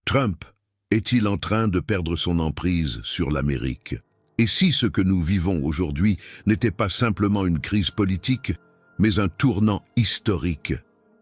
Trump est-il en train de perdre son emprise sur l'Amérique? Et si ce que nous vivons aujourd'hui n'était pas simplement une crise politique, mais un tournant historique?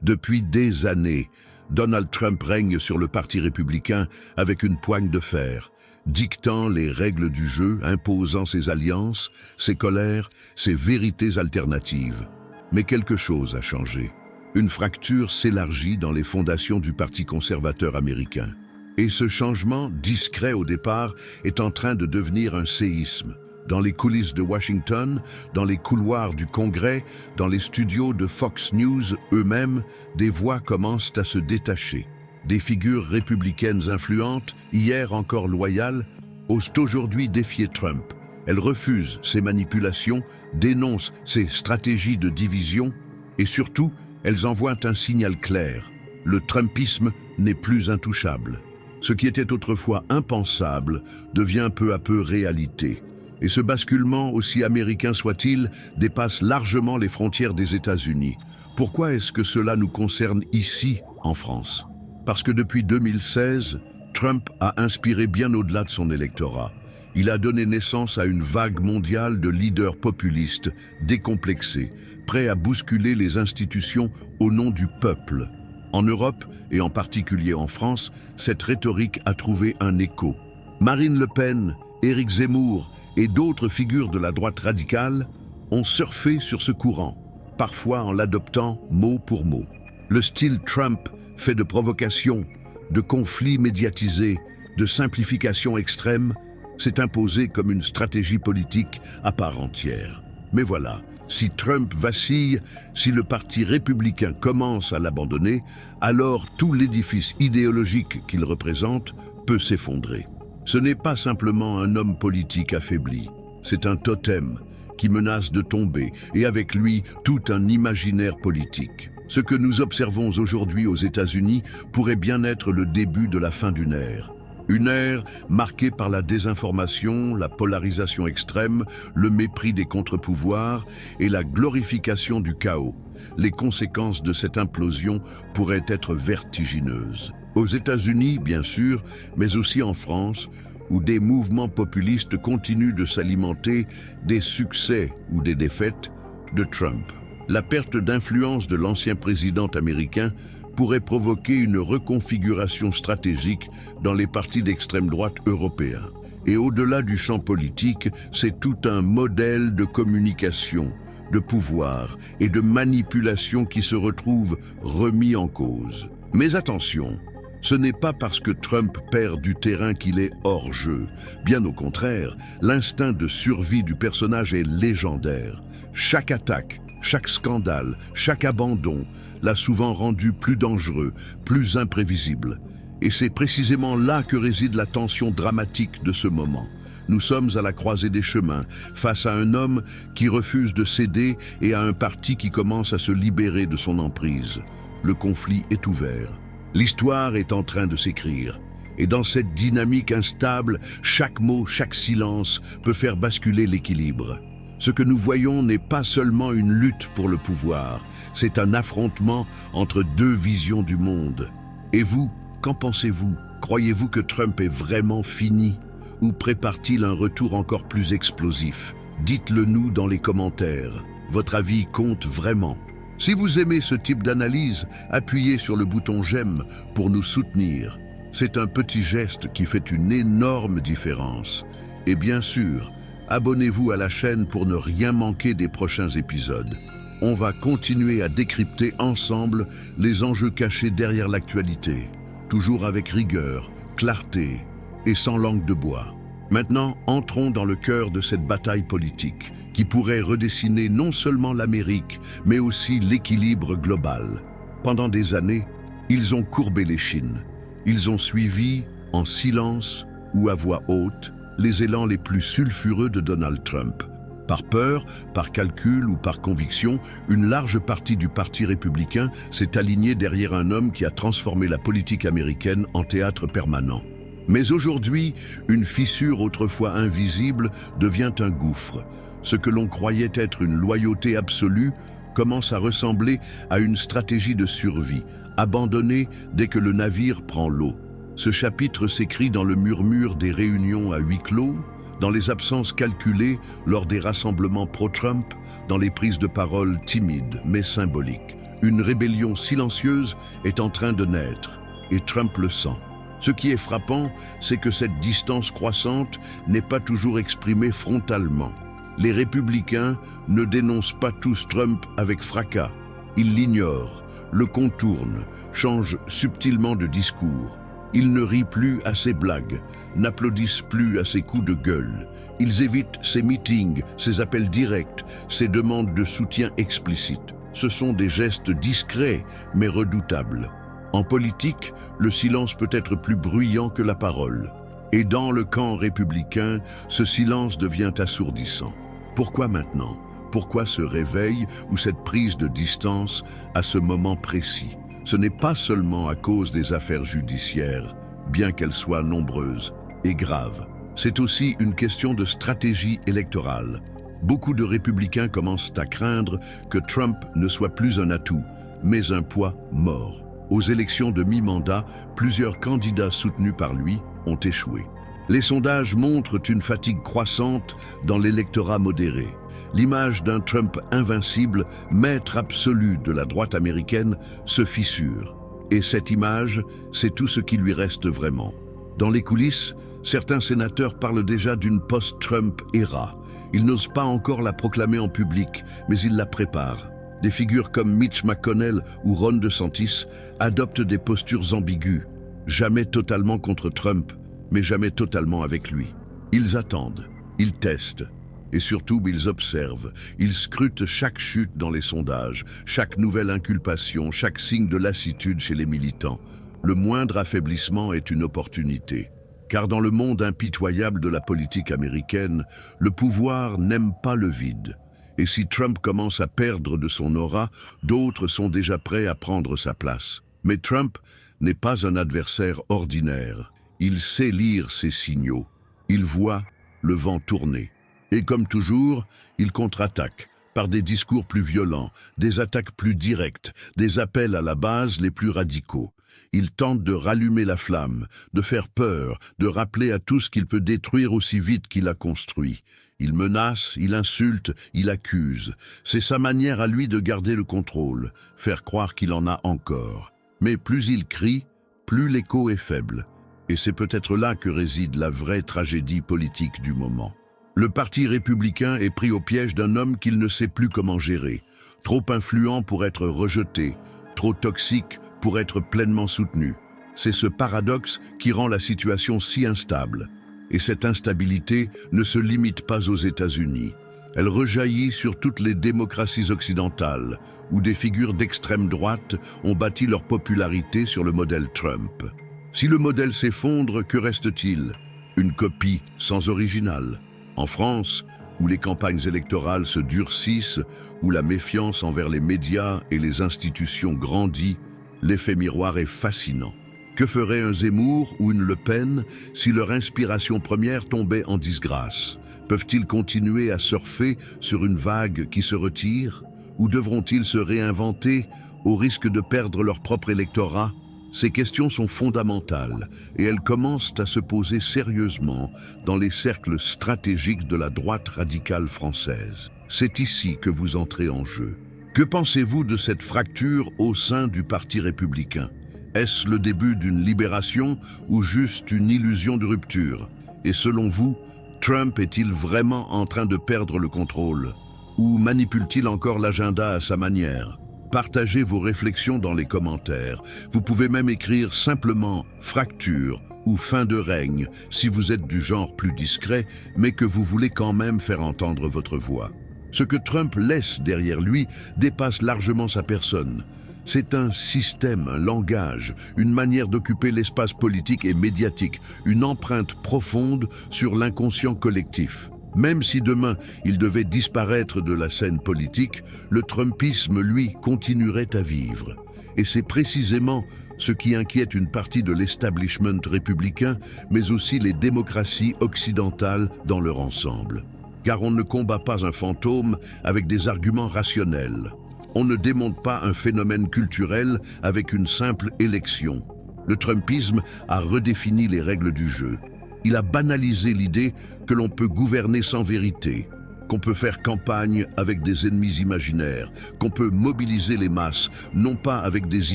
Depuis des années, Donald Trump règne sur le Parti républicain avec une poigne de fer, dictant les règles du jeu, imposant ses alliances, ses colères, ses vérités alternatives. Mais quelque chose a changé. Une fracture s'élargit dans les fondations du Parti conservateur américain. Et ce changement, discret au départ, est en train de devenir un séisme. Dans les coulisses de Washington, dans les couloirs du Congrès, dans les studios de Fox News eux-mêmes, des voix commencent à se détacher. Des figures républicaines influentes, hier encore loyales, osent aujourd'hui défier Trump. Elles refusent ses manipulations, dénoncent ses stratégies de division et surtout, elles envoient un signal clair. Le Trumpisme n'est plus intouchable. Ce qui était autrefois impensable devient peu à peu réalité. Et ce basculement, aussi américain soit-il, dépasse largement les frontières des États-Unis. Pourquoi est-ce que cela nous concerne ici, en France? Parce que depuis 2016, Trump a inspiré bien au-delà de son électorat. Il a donné naissance à une vague mondiale de leaders populistes, décomplexés, prêts à bousculer les institutions au nom du peuple. En Europe, et en particulier en France, cette rhétorique a trouvé un écho. Marine Le Pen, Éric Zemmour et d'autres figures de la droite radicale ont surfé sur ce courant, parfois en l'adoptant mot pour mot. Le style Trump, fait de provocation, de conflits médiatisés, de simplification extrême, s'est imposé comme une stratégie politique à part entière. Mais voilà, si Trump vacille, si le Parti républicain commence à l'abandonner, alors tout l'édifice idéologique qu'il représente peut s'effondrer. Ce n'est pas simplement un homme politique affaibli, c'est un totem qui menace de tomber, et avec lui tout un imaginaire politique. Ce que nous observons aujourd'hui aux États-Unis pourrait bien être le début de la fin d'une ère. Une ère marquée par la désinformation, la polarisation extrême, le mépris des contre-pouvoirs et la glorification du chaos. Les conséquences de cette implosion pourraient être vertigineuses. Aux États-Unis, bien sûr, mais aussi en France, où des mouvements populistes continuent de s'alimenter des succès ou des défaites de Trump. La perte d'influence de l'ancien président américain pourrait provoquer une reconfiguration stratégique dans les partis d'extrême droite européens. Et au-delà du champ politique, c'est tout un modèle de communication, de pouvoir et de manipulation qui se retrouve remis en cause. Mais attention, ce n'est pas parce que Trump perd du terrain qu'il est hors jeu. Bien au contraire, l'instinct de survie du personnage est légendaire. Chaque attaque, chaque scandale, chaque abandon l'a souvent rendu plus dangereux, plus imprévisible. Et c'est précisément là que réside la tension dramatique de ce moment. Nous sommes à la croisée des chemins, face à un homme qui refuse de céder et à un parti qui commence à se libérer de son emprise. Le conflit est ouvert. L'histoire est en train de s'écrire. Et dans cette dynamique instable, chaque mot, chaque silence peut faire basculer l'équilibre. Ce que nous voyons n'est pas seulement une lutte pour le pouvoir, c'est un affrontement entre deux visions du monde. Et vous, qu'en pensez-vous? Croyez-vous que Trump est vraiment fini? Ou prépare-t-il un retour encore plus explosif? Dites-le nous dans les commentaires. Votre avis compte vraiment. Si vous aimez ce type d'analyse, appuyez sur le bouton j'aime pour nous soutenir. C'est un petit geste qui fait une énorme différence. Et bien sûr, abonnez-vous à la chaîne pour ne rien manquer des prochains épisodes. On va continuer à décrypter ensemble les enjeux cachés derrière l'actualité, toujours avec rigueur, clarté et sans langue de bois. Maintenant, entrons dans le cœur de cette bataille politique, qui pourrait redessiner non seulement l'Amérique, mais aussi l'équilibre global. Pendant des années, ils ont courbé l'échine. Ils ont suivi, en silence ou à voix haute, les élans les plus sulfureux de Donald Trump. Par peur, par calcul ou par conviction, une large partie du Parti républicain s'est alignée derrière un homme qui a transformé la politique américaine en théâtre permanent. Mais aujourd'hui, une fissure autrefois invisible devient un gouffre. Ce que l'on croyait être une loyauté absolue commence à ressembler à une stratégie de survie, abandonnée dès que le navire prend l'eau. Ce chapitre s'écrit dans le murmure des réunions à huis clos, dans les absences calculées lors des rassemblements pro-Trump, dans les prises de parole timides mais symboliques. Une rébellion silencieuse est en train de naître, et Trump le sent. Ce qui est frappant, c'est que cette distance croissante n'est pas toujours exprimée frontalement. Les républicains ne dénoncent pas tous Trump avec fracas. Ils l'ignorent, le contournent, changent subtilement de discours. Ils ne rient plus à ses blagues, n'applaudissent plus à ses coups de gueule. Ils évitent ses meetings, ses appels directs, ses demandes de soutien explicites. Ce sont des gestes discrets, mais redoutables. En politique, le silence peut être plus bruyant que la parole. Et dans le camp républicain, ce silence devient assourdissant. Pourquoi maintenant? Pourquoi ce réveil ou cette prise de distance à ce moment précis? Ce n'est pas seulement à cause des affaires judiciaires, bien qu'elles soient nombreuses et graves. C'est aussi une question de stratégie électorale. Beaucoup de républicains commencent à craindre que Trump ne soit plus un atout, mais un poids mort. Aux élections de mi-mandat, plusieurs candidats soutenus par lui ont échoué. Les sondages montrent une fatigue croissante dans l'électorat modéré. L'image d'un Trump invincible, maître absolu de la droite américaine, se fissure. Et cette image, c'est tout ce qui lui reste vraiment. Dans les coulisses, certains sénateurs parlent déjà d'une post-Trump era. Ils n'osent pas encore la proclamer en public, mais ils la préparent. Des figures comme Mitch McConnell ou Ron DeSantis adoptent des postures ambiguës, jamais totalement contre Trump, mais jamais totalement avec lui. Ils attendent, ils testent, et surtout ils observent, ils scrutent chaque chute dans les sondages, chaque nouvelle inculpation, chaque signe de lassitude chez les militants. Le moindre affaiblissement est une opportunité. Car dans le monde impitoyable de la politique américaine, le pouvoir n'aime pas le vide. Et si Trump commence à perdre de son aura, d'autres sont déjà prêts à prendre sa place. Mais Trump n'est pas un adversaire ordinaire. Il sait lire ses signaux. Il voit le vent tourner. Et comme toujours, il contre-attaque par des discours plus violents, des attaques plus directes, des appels à la base les plus radicaux. Il tente de rallumer la flamme, de faire peur, de rappeler à tous qu'il peut détruire aussi vite qu'il a construit. Il menace, il insulte, il accuse. C'est sa manière à lui de garder le contrôle, faire croire qu'il en a encore. Mais plus il crie, plus l'écho est faible. Et c'est peut-être là que réside la vraie tragédie politique du moment. Le Parti républicain est pris au piège d'un homme qu'il ne sait plus comment gérer. Trop influent pour être rejeté, trop toxique pour être pleinement soutenu. C'est ce paradoxe qui rend la situation si instable. Et cette instabilité ne se limite pas aux États-Unis. Elle rejaillit sur toutes les démocraties occidentales, où des figures d'extrême droite ont bâti leur popularité sur le modèle Trump. Si le modèle s'effondre, que reste-t-il? Une copie sans original. En France, où les campagnes électorales se durcissent, où la méfiance envers les médias et les institutions grandit, l'effet miroir est fascinant. Que ferait un Zemmour ou une Le Pen si leur inspiration première tombait en disgrâce? Peuvent-ils continuer à surfer sur une vague qui se retire? Ou devront-ils se réinventer au risque de perdre leur propre électorat? Ces questions sont fondamentales et elles commencent à se poser sérieusement dans les cercles stratégiques de la droite radicale française. C'est ici que vous entrez en jeu. Que pensez-vous de cette fracture au sein du Parti républicain? Est-ce le début d'une libération ou juste une illusion de rupture? Et selon vous, Trump est-il vraiment en train de perdre le contrôle? Ou manipule-t-il encore l'agenda à sa manière? Partagez vos réflexions dans les commentaires. Vous pouvez même écrire simplement « fracture » ou « fin de règne » si vous êtes du genre plus discret, mais que vous voulez quand même faire entendre votre voix. Ce que Trump laisse derrière lui dépasse largement sa personne. C'est un système, un langage, une manière d'occuper l'espace politique et médiatique, une empreinte profonde sur l'inconscient collectif. Même si demain il devait disparaître de la scène politique, le Trumpisme, lui, continuerait à vivre. Et c'est précisément ce qui inquiète une partie de l'establishment républicain, mais aussi les démocraties occidentales dans leur ensemble. Car on ne combat pas un fantôme avec des arguments rationnels. On ne démonte pas un phénomène culturel avec une simple élection. Le Trumpisme a redéfini les règles du jeu. Il a banalisé l'idée que l'on peut gouverner sans vérité, qu'on peut faire campagne avec des ennemis imaginaires, qu'on peut mobiliser les masses, non pas avec des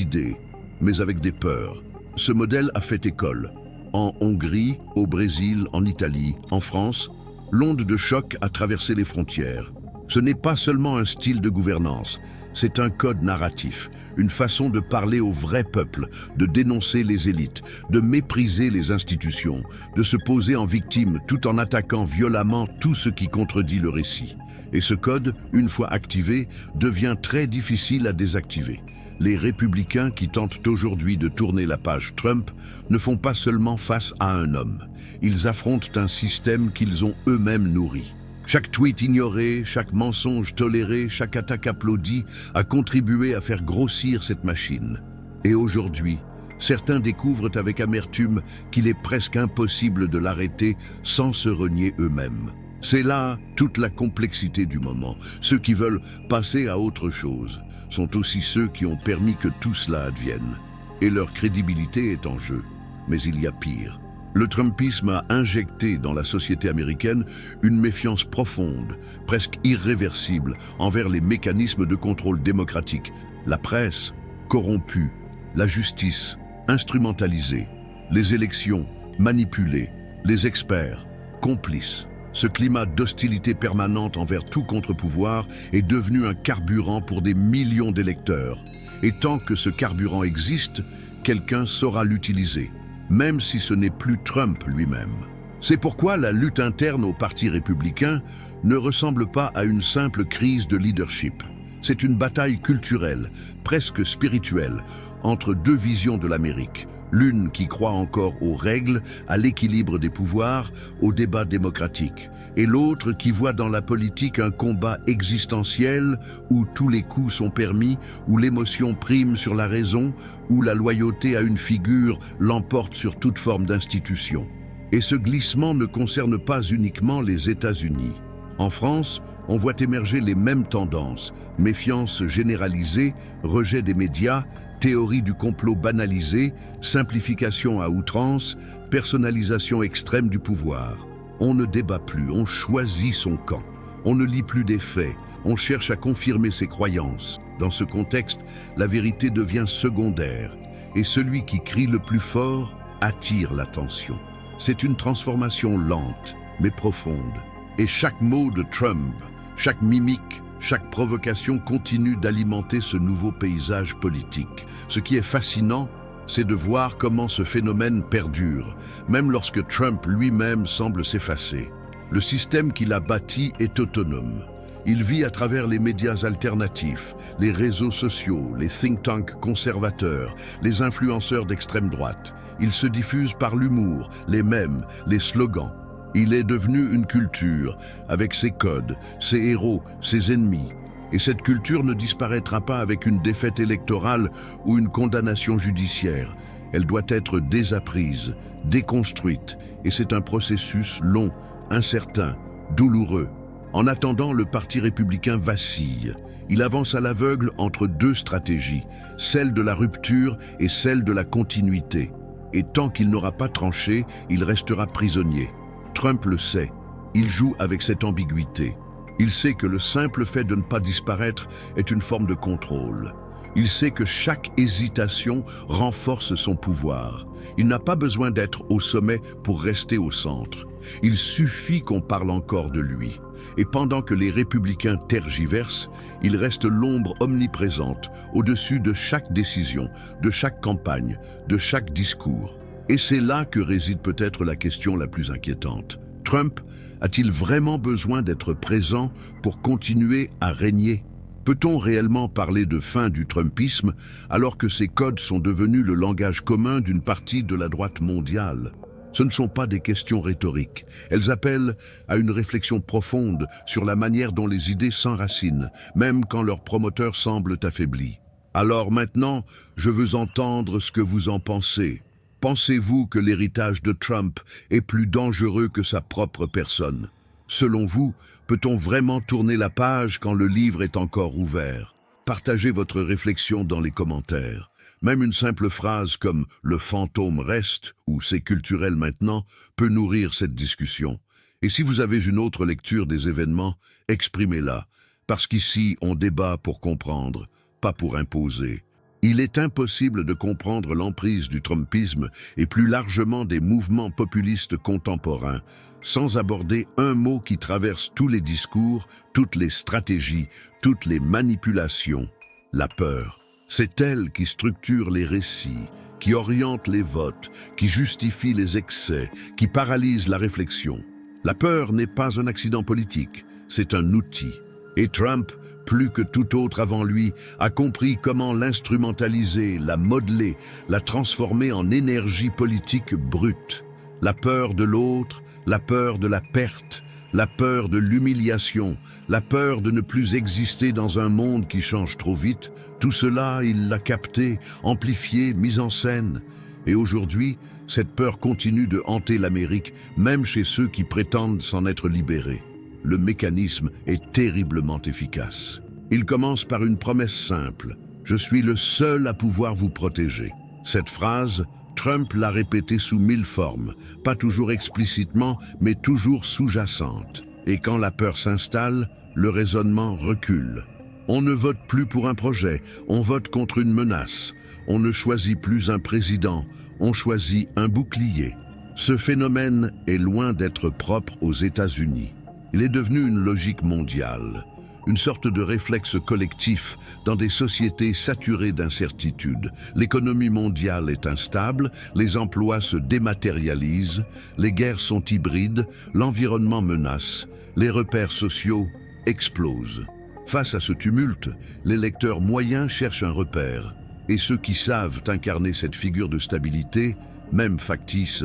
idées, mais avec des peurs. Ce modèle a fait école. En Hongrie, au Brésil, en Italie, en France, l'onde de choc a traversé les frontières. Ce n'est pas seulement un style de gouvernance, c'est un code narratif, une façon de parler au vrai peuple, de dénoncer les élites, de mépriser les institutions, de se poser en victime tout en attaquant violemment tout ce qui contredit le récit. Et ce code, une fois activé, devient très difficile à désactiver. Les républicains qui tentent aujourd'hui de tourner la page Trump ne font pas seulement face à un homme. Ils affrontent un système qu'ils ont eux-mêmes nourri. Chaque tweet ignoré, chaque mensonge toléré, chaque attaque applaudie a contribué à faire grossir cette machine. Et aujourd'hui, certains découvrent avec amertume qu'il est presque impossible de l'arrêter sans se renier eux-mêmes. C'est là toute la complexité du moment. Ceux qui veulent passer à autre chose sont aussi ceux qui ont permis que tout cela advienne. Et leur crédibilité est en jeu. Mais il y a pire. Le Trumpisme a injecté dans la société américaine une méfiance profonde, presque irréversible, envers les mécanismes de contrôle démocratique. La presse, corrompue, la justice, instrumentalisée, les élections, manipulées, les experts, complices. Ce climat d'hostilité permanente envers tout contre-pouvoir est devenu un carburant pour des millions d'électeurs. Et tant que ce carburant existe, quelqu'un saura l'utiliser, même si ce n'est plus Trump lui-même. C'est pourquoi la lutte interne au Parti républicain ne ressemble pas à une simple crise de leadership. C'est une bataille culturelle, presque spirituelle, entre deux visions de l'Amérique. L'une qui croit encore aux règles, à l'équilibre des pouvoirs, au débat démocratique, et l'autre qui voit dans la politique un combat existentiel où tous les coups sont permis, où l'émotion prime sur la raison, où la loyauté à une figure l'emporte sur toute forme d'institution. Et ce glissement ne concerne pas uniquement les États-Unis. En France, on voit émerger les mêmes tendances, méfiance généralisée, rejet des médias, théorie du complot banalisée, simplification à outrance, personnalisation extrême du pouvoir. On ne débat plus, on choisit son camp. On ne lit plus des faits, on cherche à confirmer ses croyances. Dans ce contexte, la vérité devient secondaire, et celui qui crie le plus fort attire l'attention. C'est une transformation lente, mais profonde. Et chaque mot de Trump, chaque mimique, chaque provocation continue d'alimenter ce nouveau paysage politique. Ce qui est fascinant, c'est de voir comment ce phénomène perdure, même lorsque Trump lui-même semble s'effacer. Le système qu'il a bâti est autonome. Il vit à travers les médias alternatifs, les réseaux sociaux, les think tanks conservateurs, les influenceurs d'extrême droite. Il se diffuse par l'humour, les mèmes, les slogans. Il est devenu une culture, avec ses codes, ses héros, ses ennemis. Et cette culture ne disparaîtra pas avec une défaite électorale ou une condamnation judiciaire. Elle doit être désapprise, déconstruite, et c'est un processus long, incertain, douloureux. En attendant, le Parti républicain vacille. Il avance à l'aveugle entre deux stratégies, celle de la rupture et celle de la continuité. Et tant qu'il n'aura pas tranché, il restera prisonnier. Trump le sait, il joue avec cette ambiguïté. Il sait que le simple fait de ne pas disparaître est une forme de contrôle. Il sait que chaque hésitation renforce son pouvoir. Il n'a pas besoin d'être au sommet pour rester au centre. Il suffit qu'on parle encore de lui. Et pendant que les républicains tergiversent, il reste l'ombre omniprésente au-dessus de chaque décision, de chaque campagne, de chaque discours. Et c'est là que réside peut-être la question la plus inquiétante. Trump a-t-il vraiment besoin d'être présent pour continuer à régner? Peut-on réellement parler de fin du Trumpisme alors que ces codes sont devenus le langage commun d'une partie de la droite mondiale? Ce ne sont pas des questions rhétoriques. Elles appellent à une réflexion profonde sur la manière dont les idées s'enracinent, même quand leurs promoteurs semblent affaiblis. Alors maintenant, je veux entendre ce que vous en pensez. Pensez-vous que l'héritage de Trump est plus dangereux que sa propre personne? Selon vous, peut-on vraiment tourner la page quand le livre est encore ouvert? Partagez votre réflexion dans les commentaires. Même une simple phrase comme « le fantôme reste » ou « c'est culturel maintenant » peut nourrir cette discussion. Et si vous avez une autre lecture des événements, exprimez-la, parce qu'ici on débat pour comprendre, pas pour imposer. Il est impossible de comprendre l'emprise du Trumpisme et plus largement des mouvements populistes contemporains sans aborder un mot qui traverse tous les discours, toutes les stratégies, toutes les manipulations, la peur. C'est elle qui structure les récits, qui oriente les votes, qui justifie les excès, qui paralyse la réflexion. La peur n'est pas un accident politique, c'est un outil. Et Trump, plus que tout autre avant lui, a compris comment l'instrumentaliser, la modeler, la transformer en énergie politique brute. La peur de l'autre, la peur de la perte, la peur de l'humiliation, la peur de ne plus exister dans un monde qui change trop vite, tout cela, il l'a capté, amplifié, mis en scène. Et aujourd'hui, cette peur continue de hanter l'Amérique, même chez ceux qui prétendent s'en être libérés. Le mécanisme est terriblement efficace. Il commence par une promesse simple. « Je suis le seul à pouvoir vous protéger ». Cette phrase, Trump l'a répétée sous 1000 formes, pas toujours explicitement, mais toujours sous-jacente. Et quand la peur s'installe, le raisonnement recule. On ne vote plus pour un projet, on vote contre une menace. On ne choisit plus un président, on choisit un bouclier. Ce phénomène est loin d'être propre aux États-Unis. Il est devenu une logique mondiale, une sorte de réflexe collectif dans des sociétés saturées d'incertitudes. L'économie mondiale est instable, les emplois se dématérialisent, les guerres sont hybrides, l'environnement menace, les repères sociaux explosent. Face à ce tumulte, les lecteurs moyens cherchent un repère, et ceux qui savent incarner cette figure de stabilité, même factice,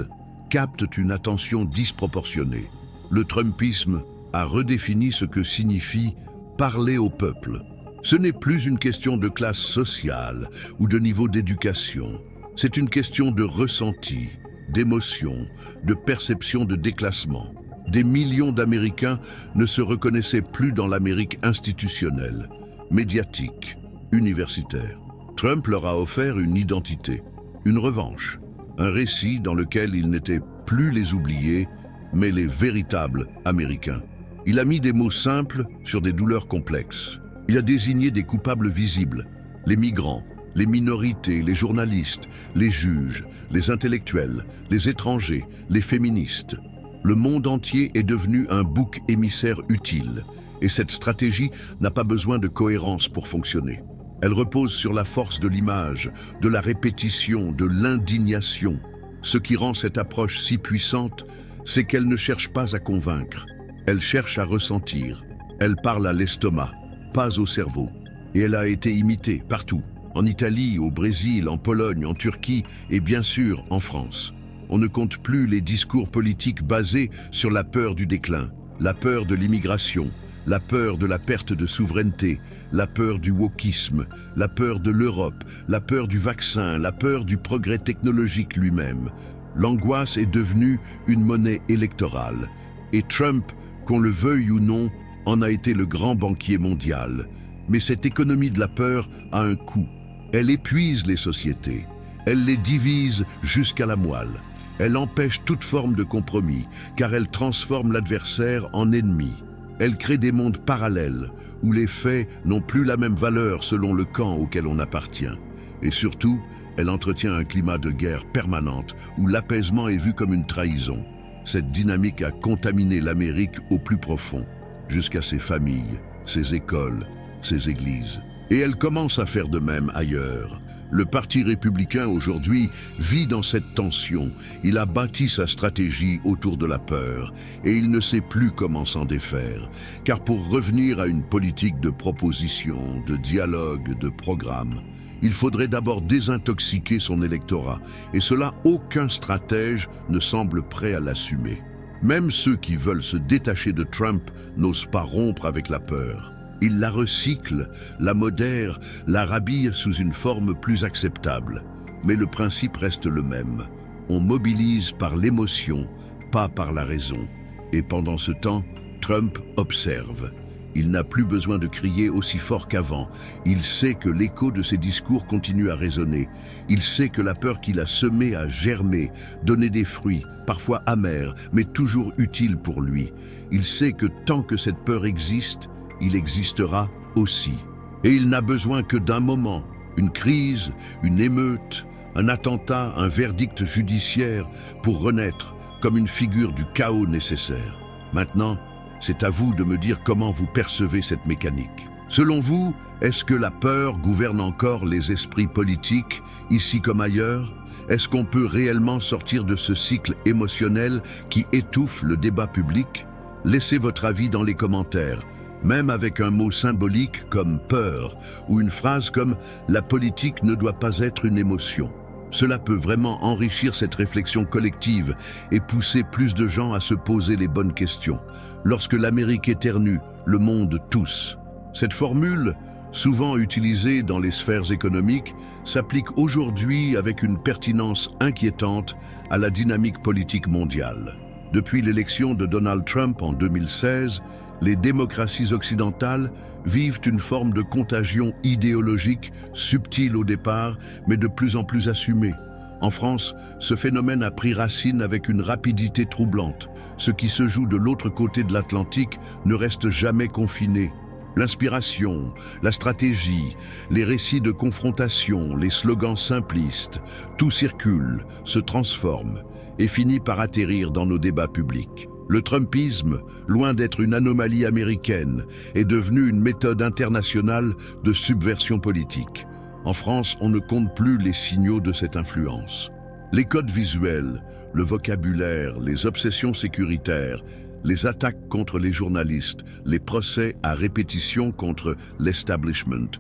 captent une attention disproportionnée. Le Trumpisme a redéfini ce que signifie parler au peuple. Ce n'est plus une question de classe sociale ou de niveau d'éducation. C'est une question de ressenti, d'émotion, de perception de déclassement. Des millions d'Américains ne se reconnaissaient plus dans l'Amérique institutionnelle, médiatique, universitaire. Trump leur a offert une identité, une revanche, un récit dans lequel ils n'étaient plus les oubliés, mais les véritables Américains. Il a mis des mots simples sur des douleurs complexes. Il a désigné des coupables visibles, les migrants, les minorités, les journalistes, les juges, les intellectuels, les étrangers, les féministes. Le monde entier est devenu un bouc émissaire utile, et cette stratégie n'a pas besoin de cohérence pour fonctionner. Elle repose sur la force de l'image, de la répétition, de l'indignation. Ce qui rend cette approche si puissante, c'est qu'elle ne cherche pas à convaincre. Elle cherche à ressentir. Elle parle à l'estomac, pas au cerveau. Et elle a été imitée partout, en Italie, au Brésil, en Pologne, en Turquie et bien sûr en France. On ne compte plus les discours politiques basés sur la peur du déclin, la peur de l'immigration, la peur de la perte de souveraineté, la peur du wokisme, la peur de l'Europe, la peur du vaccin, la peur du progrès technologique lui-même. L'angoisse est devenue une monnaie électorale. Et Trump, qu'on le veuille ou non, en a été le grand banquier mondial. Mais cette économie de la peur a un coût. Elle épuise les sociétés. Elle les divise jusqu'à la moelle. Elle empêche toute forme de compromis, car elle transforme l'adversaire en ennemi. Elle crée des mondes parallèles, où les faits n'ont plus la même valeur selon le camp auquel on appartient. Et surtout, elle entretient un climat de guerre permanente, où l'apaisement est vu comme une trahison. Cette dynamique a contaminé l'Amérique au plus profond, jusqu'à ses familles, ses écoles, ses églises. Et elle commence à faire de même ailleurs. Le Parti républicain aujourd'hui vit dans cette tension. Il a bâti sa stratégie autour de la peur et il ne sait plus comment s'en défaire. Car pour revenir à une politique de proposition, de dialogue, de programme, il faudrait d'abord désintoxiquer son électorat, et cela, aucun stratège ne semble prêt à l'assumer. Même ceux qui veulent se détacher de Trump n'osent pas rompre avec la peur. Ils la recyclent, la modèrent, la rhabillent sous une forme plus acceptable. Mais le principe reste le même. On mobilise par l'émotion, pas par la raison. Et pendant ce temps, Trump observe. Il n'a plus besoin de crier aussi fort qu'avant. Il sait que l'écho de ses discours continue à résonner. Il sait que la peur qu'il a semée a germé, donné des fruits, parfois amers, mais toujours utiles pour lui. Il sait que tant que cette peur existe, il existera aussi. Et il n'a besoin que d'un moment, une crise, une émeute, un attentat, un verdict judiciaire pour renaître comme une figure du chaos nécessaire. Maintenant, c'est à vous de me dire comment vous percevez cette mécanique. Selon vous, est-ce que la peur gouverne encore les esprits politiques, ici comme ailleurs? Est-ce qu'on peut réellement sortir de ce cycle émotionnel qui étouffe le débat public? Laissez votre avis dans les commentaires, même avec un mot symbolique comme « peur » ou une phrase comme « la politique ne doit pas être une émotion ». Cela peut vraiment enrichir cette réflexion collective et pousser plus de gens à se poser les bonnes questions. Lorsque l'Amérique éternue, le monde tousse. Cette formule, souvent utilisée dans les sphères économiques, s'applique aujourd'hui avec une pertinence inquiétante à la dynamique politique mondiale. Depuis l'élection de Donald Trump en 2016, les démocraties occidentales vivent une forme de contagion idéologique, subtile au départ, mais de plus en plus assumée. En France, ce phénomène a pris racine avec une rapidité troublante. Ce qui se joue de l'autre côté de l'Atlantique ne reste jamais confiné. L'inspiration, la stratégie, les récits de confrontation, les slogans simplistes, tout circule, se transforme et finit par atterrir dans nos débats publics. Le trumpisme, loin d'être une anomalie américaine, est devenu une méthode internationale de subversion politique. En France, on ne compte plus les signaux de cette influence. Les codes visuels, le vocabulaire, les obsessions sécuritaires, les attaques contre les journalistes, les procès à répétition contre l'establishment,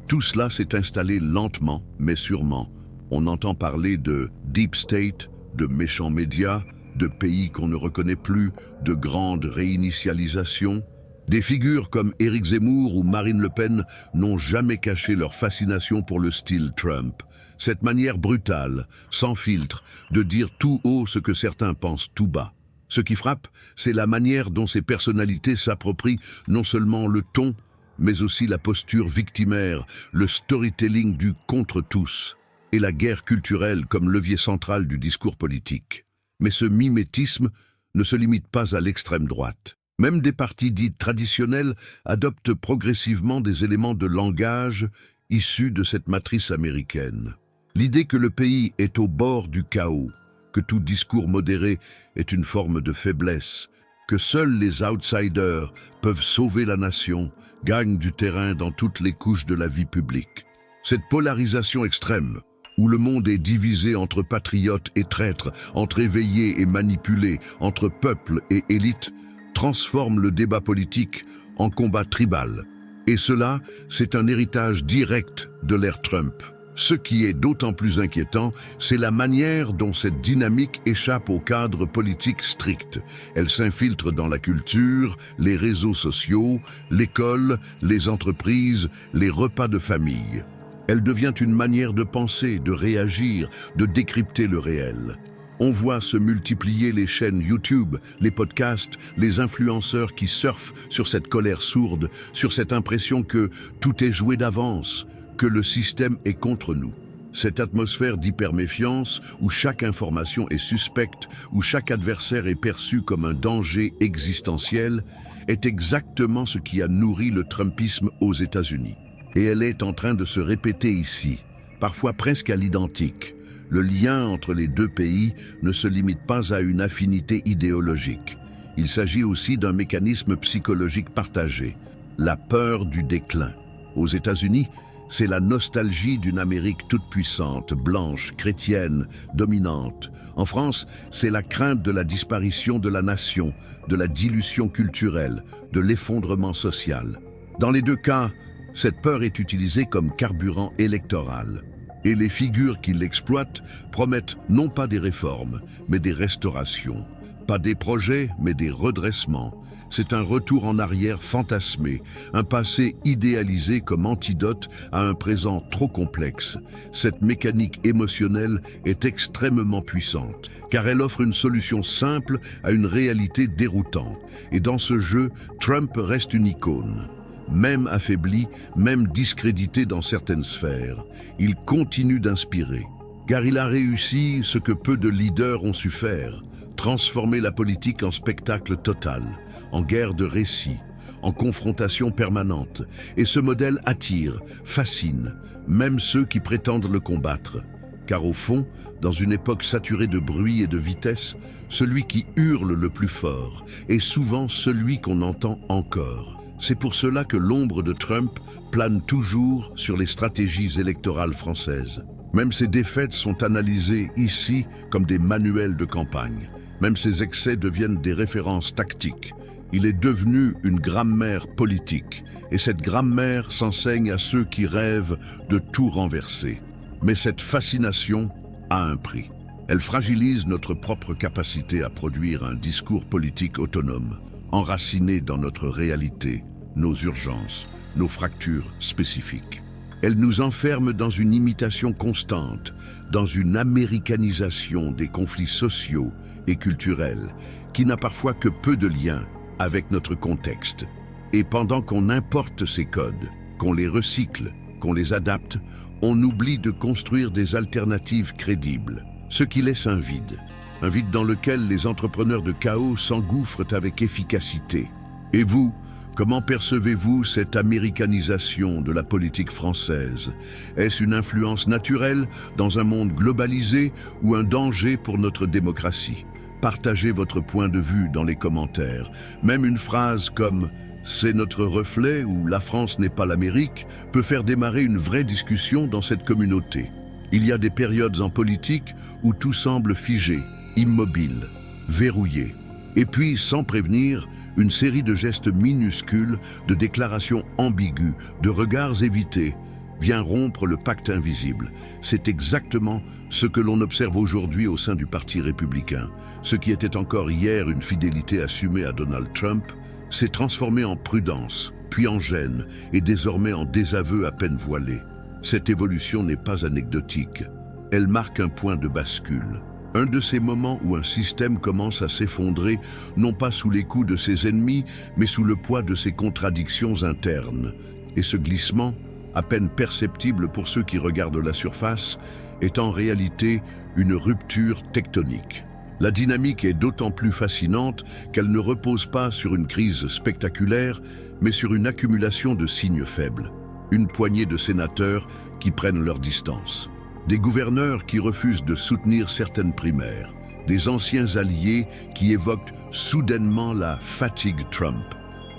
tout cela s'est installé lentement mais sûrement. On entend parler de deep state, de méchants médias, de pays qu'on ne reconnaît plus, de grandes réinitialisations. Des figures comme Éric Zemmour ou Marine Le Pen n'ont jamais caché leur fascination pour le style Trump. Cette manière brutale, sans filtre, de dire tout haut ce que certains pensent tout bas. Ce qui frappe, c'est la manière dont ces personnalités s'approprient non seulement le ton, mais aussi la posture victimaire, le storytelling du contre tous, et la guerre culturelle comme levier central du discours politique. Mais ce mimétisme ne se limite pas à l'extrême droite. Même des partis dits traditionnels adoptent progressivement des éléments de langage issus de cette matrice américaine. L'idée que le pays est au bord du chaos, que tout discours modéré est une forme de faiblesse, que seuls les outsiders peuvent sauver la nation, gagne du terrain dans toutes les couches de la vie publique. Cette polarisation extrême, où le monde est divisé entre patriotes et traîtres, entre éveillés et manipulés, entre peuple et élite, transforme le débat politique en combat tribal. Et cela, c'est un héritage direct de l'ère Trump. Ce qui est d'autant plus inquiétant, c'est la manière dont cette dynamique échappe au cadre politique strict. Elle s'infiltre dans la culture, les réseaux sociaux, l'école, les entreprises, les repas de famille. Elle devient une manière de penser, de réagir, de décrypter le réel. On voit se multiplier les chaînes YouTube, les podcasts, les influenceurs qui surfent sur cette colère sourde, sur cette impression que tout est joué d'avance, que le système est contre nous. Cette atmosphère d'hyperméfiance, où chaque information est suspecte, où chaque adversaire est perçu comme un danger existentiel, est exactement ce qui a nourri le trumpisme aux États-Unis. Et elle est en train de se répéter ici, parfois presque à l'identique. Le lien entre les deux pays ne se limite pas à une affinité idéologique. Il s'agit aussi d'un mécanisme psychologique partagé, la peur du déclin. Aux États-Unis, c'est la nostalgie d'une Amérique toute puissante, blanche, chrétienne, dominante. En France, c'est la crainte de la disparition de la nation, de la dilution culturelle, de l'effondrement social. Dans les deux cas, cette peur est utilisée comme carburant électoral. Et les figures qui l'exploitent promettent non pas des réformes, mais des restaurations. Pas des projets, mais des redressements. C'est un retour en arrière fantasmé, un passé idéalisé comme antidote à un présent trop complexe. Cette mécanique émotionnelle est extrêmement puissante, car elle offre une solution simple à une réalité déroutante. Et dans ce jeu, Trump reste une icône. Même affaibli, même discrédité dans certaines sphères, il continue d'inspirer. Car il a réussi ce que peu de leaders ont su faire, transformer la politique en spectacle total, en guerre de récits, en confrontation permanente. Et ce modèle attire, fascine, même ceux qui prétendent le combattre. Car au fond, dans une époque saturée de bruit et de vitesse, celui qui hurle le plus fort est souvent celui qu'on entend encore. C'est pour cela que l'ombre de Trump plane toujours sur les stratégies électorales françaises. Même ses défaites sont analysées ici comme des manuels de campagne. Même ses excès deviennent des références tactiques. Il est devenu une grammaire politique, et cette grammaire s'enseigne à ceux qui rêvent de tout renverser. Mais cette fascination a un prix. Elle fragilise notre propre capacité à produire un discours politique autonome, enraciné dans notre réalité, nos urgences, nos fractures spécifiques. Elle nous enferme dans une imitation constante, dans une américanisation des conflits sociaux et culturels, qui n'a parfois que peu de lien avec notre contexte. Et pendant qu'on importe ces codes, qu'on les recycle, qu'on les adapte, on oublie de construire des alternatives crédibles, ce qui laisse un vide dans lequel les entrepreneurs de chaos s'engouffrent avec efficacité. Et vous, comment percevez-vous cette américanisation de la politique française? Est-ce une influence naturelle dans un monde globalisé ou un danger pour notre démocratie? Partagez votre point de vue dans les commentaires. Même une phrase comme « c'est notre reflet » ou « la France n'est pas l'Amérique » peut faire démarrer une vraie discussion dans cette communauté. Il y a des périodes en politique où tout semble figé, immobile, verrouillé. Et puis, sans prévenir, une série de gestes minuscules, de déclarations ambiguës, de regards évités, vient rompre le pacte invisible. C'est exactement ce que l'on observe aujourd'hui au sein du Parti républicain. Ce qui était encore hier une fidélité assumée à Donald Trump s'est transformé en prudence, puis en gêne, et désormais en désaveu à peine voilé. Cette évolution n'est pas anecdotique. Elle marque un point de bascule. Un de ces moments où un système commence à s'effondrer, non pas sous les coups de ses ennemis, mais sous le poids de ses contradictions internes. Et ce glissement, à peine perceptible pour ceux qui regardent la surface, est en réalité une rupture tectonique. La dynamique est d'autant plus fascinante qu'elle ne repose pas sur une crise spectaculaire, mais sur une accumulation de signes faibles. Une poignée de sénateurs qui prennent leur distance. Des gouverneurs qui refusent de soutenir certaines primaires. Des anciens alliés qui évoquent soudainement la fatigue Trump.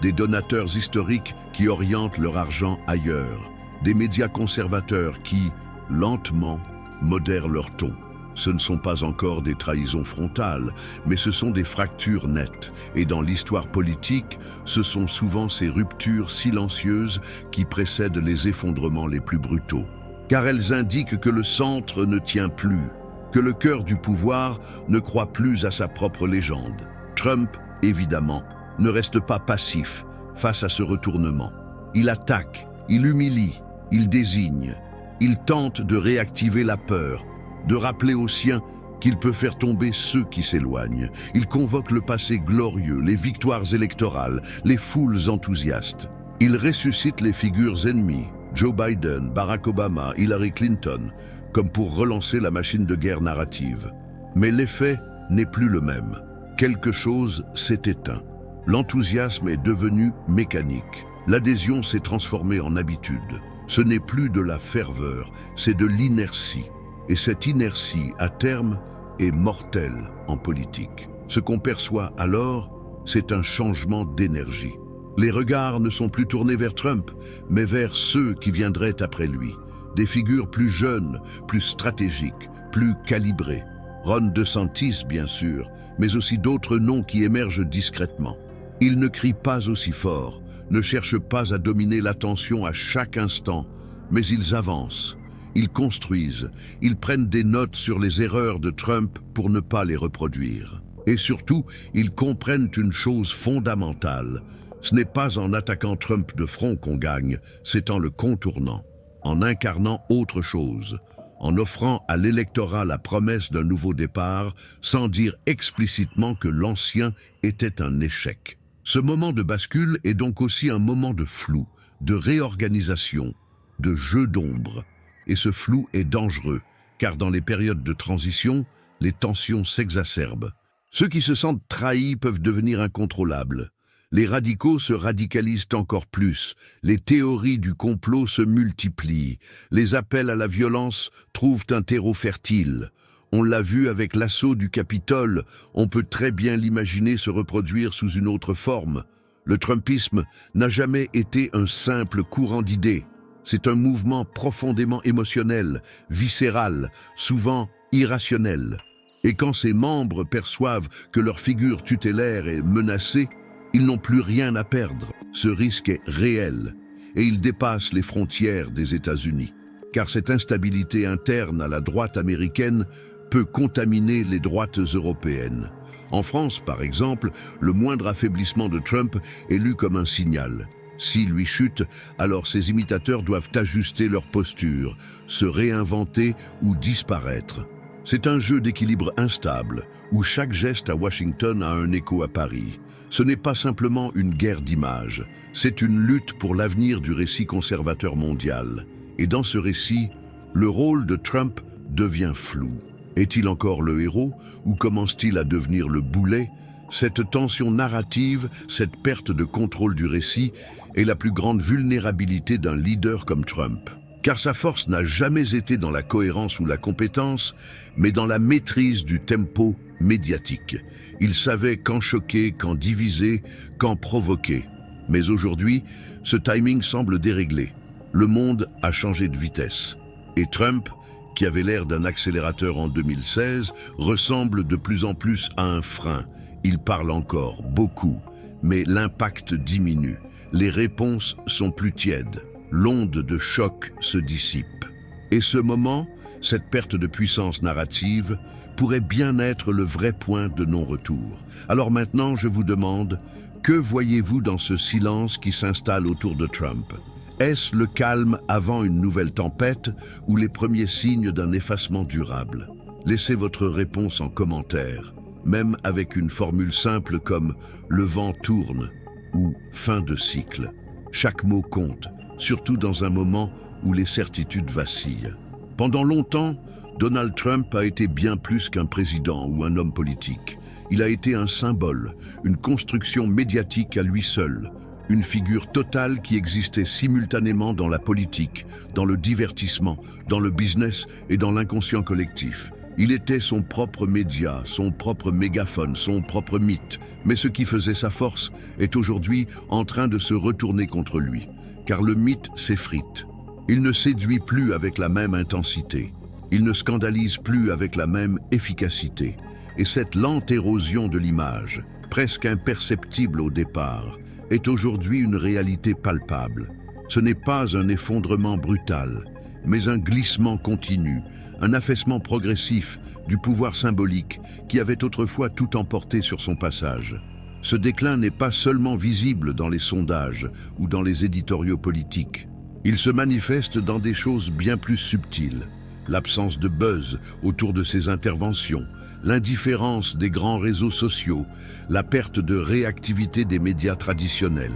Des donateurs historiques qui orientent leur argent ailleurs. Des médias conservateurs qui, lentement, modèrent leur ton. Ce ne sont pas encore des trahisons frontales, mais ce sont des fractures nettes. Et dans l'histoire politique, ce sont souvent ces ruptures silencieuses qui précèdent les effondrements les plus brutaux. Car elles indiquent que le centre ne tient plus, que le cœur du pouvoir ne croit plus à sa propre légende. Trump, évidemment, ne reste pas passif face à ce retournement. Il attaque, il humilie, il désigne, il tente de réactiver la peur, de rappeler aux siens qu'il peut faire tomber ceux qui s'éloignent. Il convoque le passé glorieux, les victoires électorales, les foules enthousiastes. Il ressuscite les figures ennemies, Joe Biden, Barack Obama, Hillary Clinton, comme pour relancer la machine de guerre narrative. Mais l'effet n'est plus le même. Quelque chose s'est éteint. L'enthousiasme est devenu mécanique. L'adhésion s'est transformée en habitude. Ce n'est plus de la ferveur, c'est de l'inertie. Et cette inertie, à terme, est mortelle en politique. Ce qu'on perçoit alors, c'est un changement d'énergie. Les regards ne sont plus tournés vers Trump, mais vers ceux qui viendraient après lui. Des figures plus jeunes, plus stratégiques, plus calibrées. Ron DeSantis, bien sûr, mais aussi d'autres noms qui émergent discrètement. Ils ne crient pas aussi fort, ne cherchent pas à dominer l'attention à chaque instant, mais ils avancent. Ils construisent, ils prennent des notes sur les erreurs de Trump pour ne pas les reproduire. Et surtout, ils comprennent une chose fondamentale. Ce n'est pas en attaquant Trump de front qu'on gagne, c'est en le contournant, en incarnant autre chose, en offrant à l'électorat la promesse d'un nouveau départ, sans dire explicitement que l'ancien était un échec. Ce moment de bascule est donc aussi un moment de flou, de réorganisation, de jeu d'ombre. Et ce flou est dangereux, car dans les périodes de transition, les tensions s'exacerbent. Ceux qui se sentent trahis peuvent devenir incontrôlables. Les radicaux se radicalisent encore plus, les théories du complot se multiplient, les appels à la violence trouvent un terreau fertile. On l'a vu avec l'assaut du Capitole, on peut très bien l'imaginer se reproduire sous une autre forme. Le Trumpisme n'a jamais été un simple courant d'idées. C'est un mouvement profondément émotionnel, viscéral, souvent irrationnel. Et quand ses membres perçoivent que leur figure tutélaire est menacée, ils n'ont plus rien à perdre. Ce risque est réel et il dépasse les frontières des États-Unis. Car cette instabilité interne à la droite américaine peut contaminer les droites européennes. En France, par exemple, le moindre affaiblissement de Trump est lu comme un signal. S'il lui chute, alors ses imitateurs doivent ajuster leur posture, se réinventer ou disparaître. C'est un jeu d'équilibre instable, où chaque geste à Washington a un écho à Paris. Ce n'est pas simplement une guerre d'images, c'est une lutte pour l'avenir du récit conservateur mondial. Et dans ce récit, le rôle de Trump devient flou. Est-il encore le héros ou commence-t-il à devenir le boulet? Cette tension narrative, cette perte de contrôle du récit est la plus grande vulnérabilité d'un leader comme Trump. Car sa force n'a jamais été dans la cohérence ou la compétence, mais dans la maîtrise du tempo médiatique. Il savait quand choquer, quand diviser, quand provoquer. Mais aujourd'hui, ce timing semble déréglé. Le monde a changé de vitesse. Et Trump, qui avait l'air d'un accélérateur en 2016, ressemble de plus en plus à un frein. Il parle encore, beaucoup, mais l'impact diminue. Les réponses sont plus tièdes. L'onde de choc se dissipe. Et ce moment, cette perte de puissance narrative, pourrait bien être le vrai point de non-retour. Alors maintenant, je vous demande, que voyez-vous dans ce silence qui s'installe autour de Trump? Est-ce le calme avant une nouvelle tempête ou les premiers signes d'un effacement durable? Laissez votre réponse en commentaire, même avec une formule simple comme « le vent tourne » ou « fin de cycle ». Chaque mot compte, surtout dans un moment où les certitudes vacillent. Pendant longtemps, Donald Trump a été bien plus qu'un président ou un homme politique. Il a été un symbole, une construction médiatique à lui seul, une figure totale qui existait simultanément dans la politique, dans le divertissement, dans le business et dans l'inconscient collectif. Il était son propre média, son propre mégaphone, son propre mythe. Mais ce qui faisait sa force est aujourd'hui en train de se retourner contre lui. Car le mythe s'effrite. Il ne séduit plus avec la même intensité. Il ne scandalise plus avec la même efficacité. Et cette lente érosion de l'image, presque imperceptible au départ, est aujourd'hui une réalité palpable. Ce n'est pas un effondrement brutal, mais un glissement continu, un affaissement progressif du pouvoir symbolique qui avait autrefois tout emporté sur son passage. Ce déclin n'est pas seulement visible dans les sondages ou dans les éditoriaux politiques. Il se manifeste dans des choses bien plus subtiles. L'absence de buzz autour de ses interventions, l'indifférence des grands réseaux sociaux, la perte de réactivité des médias traditionnels.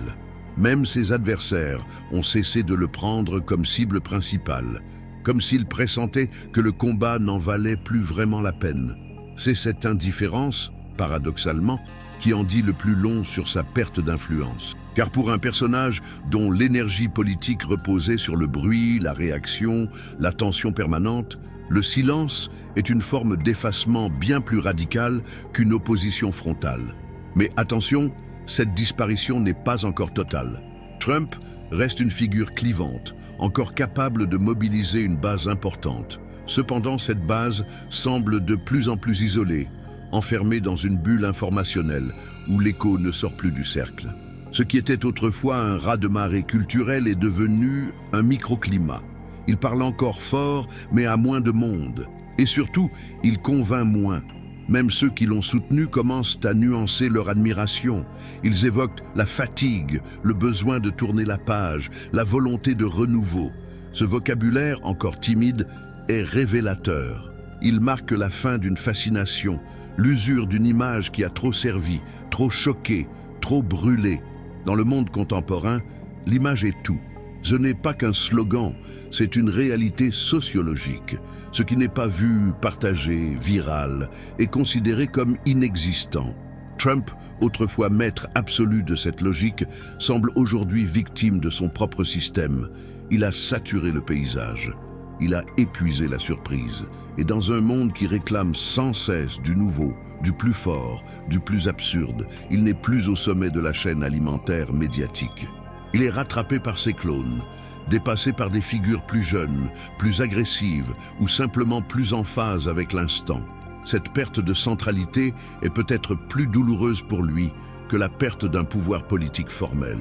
Même ses adversaires ont cessé de le prendre comme cible principale, comme s'ils pressentaient que le combat n'en valait plus vraiment la peine. C'est cette indifférence, paradoxalement, qui en dit le plus long sur sa perte d'influence. Car pour un personnage dont l'énergie politique reposait sur le bruit, la réaction, la tension permanente, le silence est une forme d'effacement bien plus radicale qu'une opposition frontale. Mais attention, cette disparition n'est pas encore totale. Trump reste une figure clivante, encore capable de mobiliser une base importante. Cependant, cette base semble de plus en plus isolée, enfermée dans une bulle informationnelle où l'écho ne sort plus du cercle. Ce qui était autrefois un raz-de-marée culturel est devenu un microclimat. Il parle encore fort, mais à moins de monde. Et surtout, il convainc moins. Même ceux qui l'ont soutenu commencent à nuancer leur admiration. Ils évoquent la fatigue, le besoin de tourner la page, la volonté de renouveau. Ce vocabulaire, encore timide, est révélateur. Il marque la fin d'une fascination, l'usure d'une image qui a trop servi, trop choqué, trop brûlé. Dans le monde contemporain, l'image est tout. Ce n'est pas qu'un slogan, c'est une réalité sociologique. Ce qui n'est pas vu, partagé, viral, est considéré comme inexistant. Trump, autrefois maître absolu de cette logique, semble aujourd'hui victime de son propre système. Il a saturé le paysage. Il a épuisé la surprise. Et dans un monde qui réclame sans cesse du nouveau, du plus fort, du plus absurde, il n'est plus au sommet de la chaîne alimentaire médiatique. Il est rattrapé par ses clones, dépassé par des figures plus jeunes, plus agressives ou simplement plus en phase avec l'instant. Cette perte de centralité est peut-être plus douloureuse pour lui que la perte d'un pouvoir politique formel,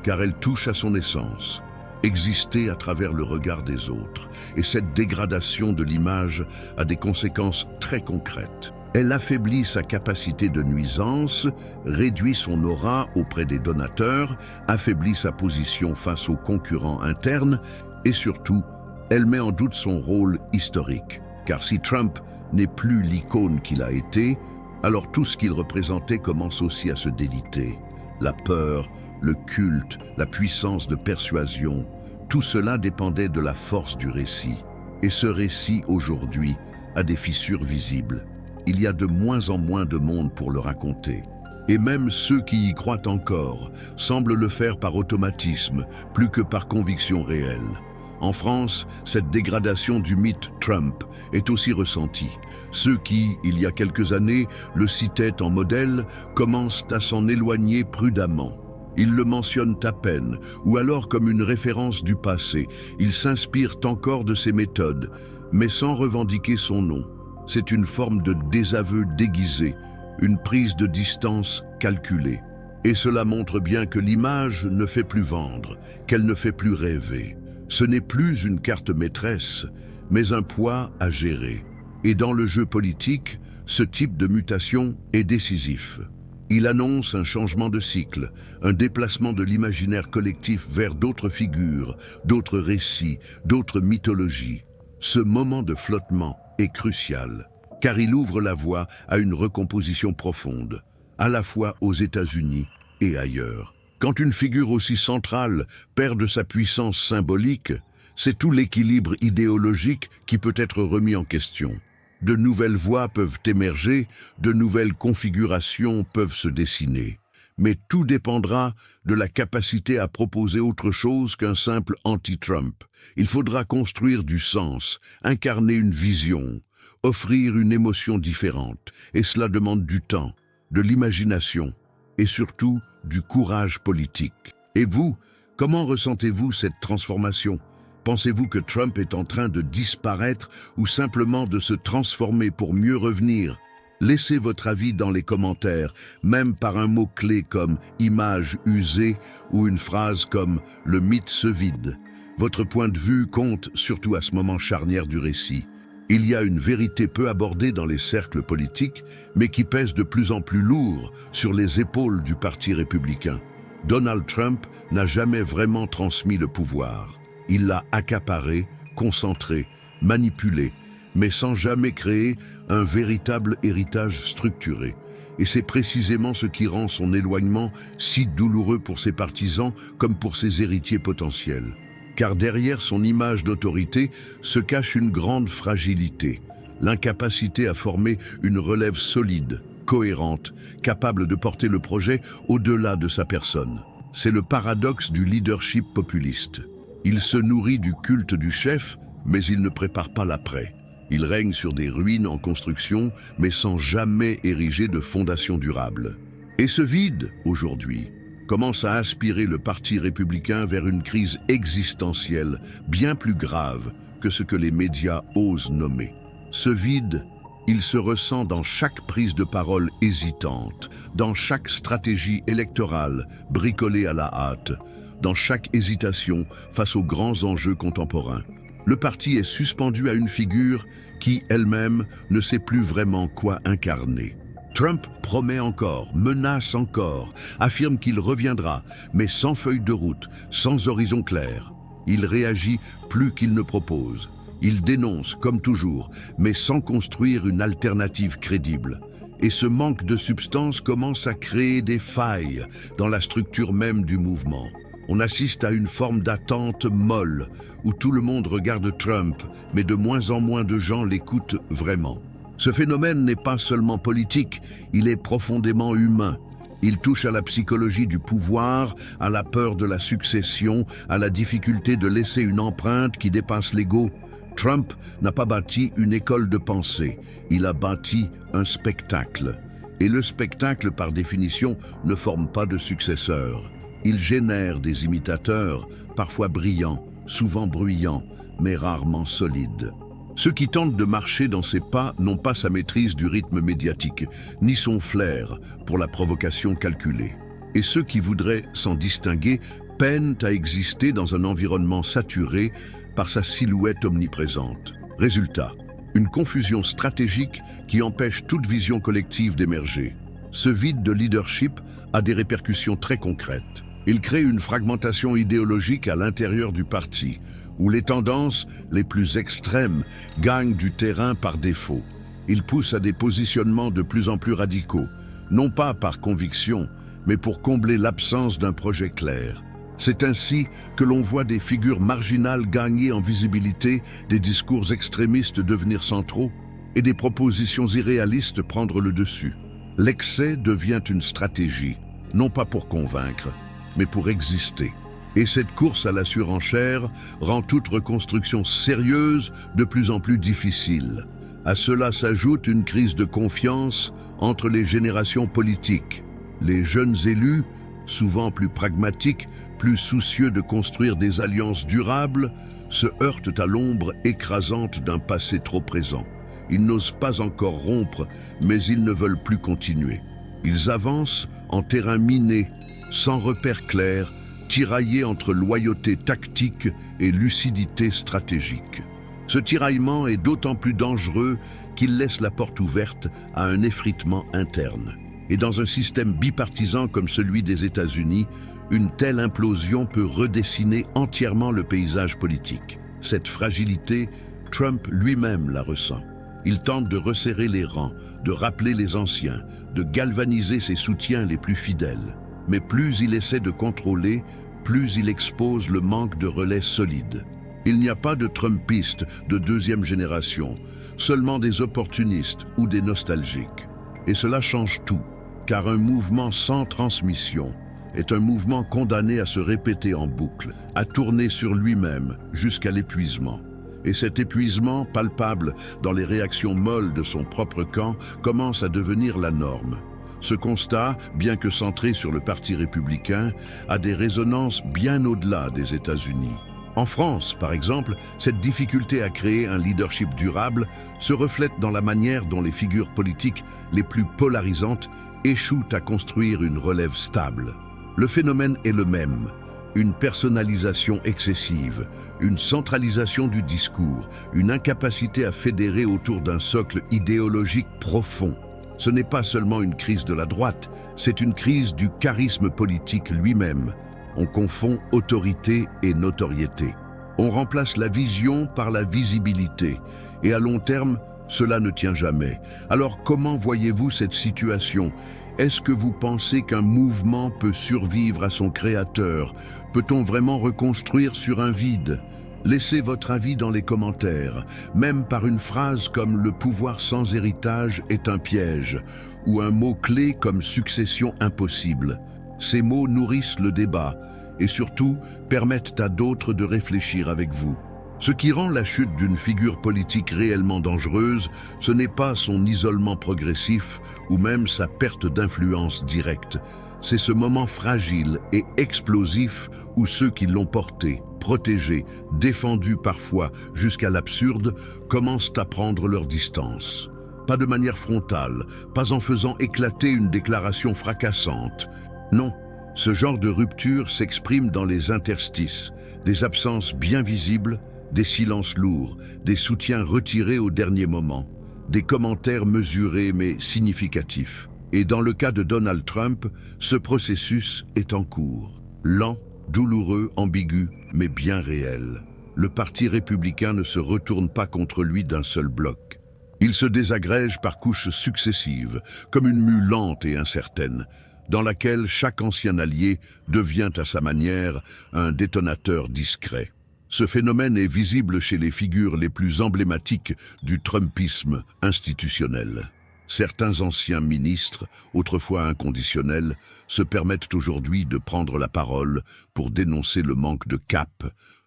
car elle touche à son essence. Exister à travers le regard des autres. Et cette dégradation de l'image a des conséquences très concrètes. Elle affaiblit sa capacité de nuisance, réduit son aura auprès des donateurs, affaiblit sa position face aux concurrents internes et surtout, elle met en doute son rôle historique. Car si Trump n'est plus l'icône qu'il a été, alors tout ce qu'il représentait commence aussi à se déliter. La peur, le culte, la puissance de persuasion, tout cela dépendait de la force du récit. Et ce récit, aujourd'hui, a des fissures visibles. Il y a de moins en moins de monde pour le raconter. Et même ceux qui y croient encore semblent le faire par automatisme, plus que par conviction réelle. En France, cette dégradation du mythe Trump est aussi ressentie. Ceux qui, il y a quelques années, le citaient en modèle, commencent à s'en éloigner prudemment. Ils le mentionnent à peine, ou alors comme une référence du passé. Ils s'inspirent encore de ses méthodes, mais sans revendiquer son nom. C'est une forme de désaveu déguisé, une prise de distance calculée. Et cela montre bien que l'image ne fait plus vendre, qu'elle ne fait plus rêver. Ce n'est plus une carte maîtresse, mais un poids à gérer. Et dans le jeu politique, ce type de mutation est décisif. Il annonce un changement de cycle, un déplacement de l'imaginaire collectif vers d'autres figures, d'autres récits, d'autres mythologies. Ce moment de flottement est crucial, car il ouvre la voie à une recomposition profonde, à la fois aux États-Unis et ailleurs. Quand une figure aussi centrale perd de sa puissance symbolique, c'est tout l'équilibre idéologique qui peut être remis en question. De nouvelles voies peuvent émerger, de nouvelles configurations peuvent se dessiner. Mais tout dépendra de la capacité à proposer autre chose qu'un simple anti-Trump. Il faudra construire du sens, incarner une vision, offrir une émotion différente. Et cela demande du temps, de l'imagination et surtout du courage politique. Et vous, comment ressentez-vous cette transformation ? Pensez-vous que Trump est en train de disparaître ou simplement de se transformer pour mieux revenir ? Laissez votre avis dans les commentaires, même par un mot-clé comme « image usée » ou une phrase comme « le mythe se vide ». Votre point de vue compte surtout à ce moment charnière du récit. Il y a une vérité peu abordée dans les cercles politiques, mais qui pèse de plus en plus lourd sur les épaules du Parti républicain. Donald Trump n'a jamais vraiment transmis le pouvoir. Il l'a accaparé, concentré, manipulé, mais sans jamais créer un véritable héritage structuré. Et c'est précisément ce qui rend son éloignement si douloureux pour ses partisans comme pour ses héritiers potentiels. Car derrière son image d'autorité se cache une grande fragilité, l'incapacité à former une relève solide, cohérente, capable de porter le projet au-delà de sa personne. C'est le paradoxe du leadership populiste. Il se nourrit du culte du chef, mais il ne prépare pas l'après. Il règne sur des ruines en construction, mais sans jamais ériger de fondation durable. Et ce vide, aujourd'hui, commence à aspirer le Parti républicain vers une crise existentielle bien plus grave que ce que les médias osent nommer. Ce vide, il se ressent dans chaque prise de parole hésitante, dans chaque stratégie électorale bricolée à la hâte, dans chaque hésitation face aux grands enjeux contemporains. Le parti est suspendu à une figure qui, elle-même, ne sait plus vraiment quoi incarner. Trump promet encore, menace encore, affirme qu'il reviendra, mais sans feuille de route, sans horizon clair. Il réagit plus qu'il ne propose. Il dénonce, comme toujours, mais sans construire une alternative crédible. Et ce manque de substance commence à créer des failles dans la structure même du mouvement. On assiste à une forme d'attente molle, où tout le monde regarde Trump, mais de moins en moins de gens l'écoutent vraiment. Ce phénomène n'est pas seulement politique, il est profondément humain. Il touche à la psychologie du pouvoir, à la peur de la succession, à la difficulté de laisser une empreinte qui dépasse l'ego. Trump n'a pas bâti une école de pensée, il a bâti un spectacle. Et le spectacle, par définition, ne forme pas de successeur. Il génère des imitateurs, parfois brillants, souvent bruyants, mais rarement solides. Ceux qui tentent de marcher dans ses pas n'ont pas sa maîtrise du rythme médiatique, ni son flair pour la provocation calculée. Et ceux qui voudraient s'en distinguer peinent à exister dans un environnement saturé par sa silhouette omniprésente. Résultat, une confusion stratégique qui empêche toute vision collective d'émerger. Ce vide de leadership a des répercussions très concrètes. Il crée une fragmentation idéologique à l'intérieur du parti, où les tendances les plus extrêmes gagnent du terrain par défaut. Il pousse à des positionnements de plus en plus radicaux, non pas par conviction, mais pour combler l'absence d'un projet clair. C'est ainsi que l'on voit des figures marginales gagner en visibilité, des discours extrémistes devenir centraux et des propositions irréalistes prendre le dessus. L'excès devient une stratégie, non pas pour convaincre, mais pour exister. Et cette course à la surenchère rend toute reconstruction sérieuse de plus en plus difficile. À cela s'ajoute une crise de confiance entre les générations politiques. Les jeunes élus, souvent plus pragmatiques, plus soucieux de construire des alliances durables, se heurtent à l'ombre écrasante d'un passé trop présent. Ils n'osent pas encore rompre, mais ils ne veulent plus continuer. Ils avancent en terrain miné, sans repères clairs, tiraillés entre loyauté tactique et lucidité stratégique. Ce tiraillement est d'autant plus dangereux qu'il laisse la porte ouverte à un effritement interne. Et dans un système bipartisan comme celui des États-Unis, une telle implosion peut redessiner entièrement le paysage politique. Cette fragilité, Trump lui-même la ressent. Il tente de resserrer les rangs, de rappeler les anciens, de galvaniser ses soutiens les plus fidèles. Mais plus il essaie de contrôler, plus il expose le manque de relais solides. Il n'y a pas de Trumpistes de deuxième génération, seulement des opportunistes ou des nostalgiques. Et cela change tout, car un mouvement sans transmission est un mouvement condamné à se répéter en boucle, à tourner sur lui-même jusqu'à l'épuisement. Et cet épuisement, palpable dans les réactions molles de son propre camp, commence à devenir la norme. Ce constat, bien que centré sur le Parti républicain, a des résonances bien au-delà des États-Unis. En France, par exemple, cette difficulté à créer un leadership durable se reflète dans la manière dont les figures politiques les plus polarisantes échouent à construire une relève stable. Le phénomène est le même. Une personnalisation excessive, une centralisation du discours, une incapacité à fédérer autour d'un socle idéologique profond. Ce n'est pas seulement une crise de la droite, c'est une crise du charisme politique lui-même. On confond autorité et notoriété. On remplace la vision par la visibilité. Et à long terme, cela ne tient jamais. Alors comment voyez-vous cette situation ? Est-ce que vous pensez qu'un mouvement peut survivre à son créateur ? Peut-on vraiment reconstruire sur un vide ? Laissez votre avis dans les commentaires, même par une phrase comme « le pouvoir sans héritage est un piège » ou un mot-clé comme « succession impossible ». Ces mots nourrissent le débat et surtout permettent à d'autres de réfléchir avec vous. Ce qui rend la chute d'une figure politique réellement dangereuse, ce n'est pas son isolement progressif ou même sa perte d'influence directe. C'est ce moment fragile et explosif où ceux qui l'ont porté, protégé, défendu parfois jusqu'à l'absurde, commencent à prendre leur distance. Pas de manière frontale, pas en faisant éclater une déclaration fracassante. Non, ce genre de rupture s'exprime dans les interstices, des absences bien visibles, des silences lourds, des soutiens retirés au dernier moment, des commentaires mesurés mais significatifs. Et dans le cas de Donald Trump, ce processus est en cours. Lent, douloureux, ambigu, mais bien réel. Le Parti républicain ne se retourne pas contre lui d'un seul bloc. Il se désagrège par couches successives, comme une mue lente et incertaine, dans laquelle chaque ancien allié devient à sa manière un détonateur discret. Ce phénomène est visible chez les figures les plus emblématiques du trumpisme institutionnel. Certains anciens ministres, autrefois inconditionnels, se permettent aujourd'hui de prendre la parole pour dénoncer le manque de cap,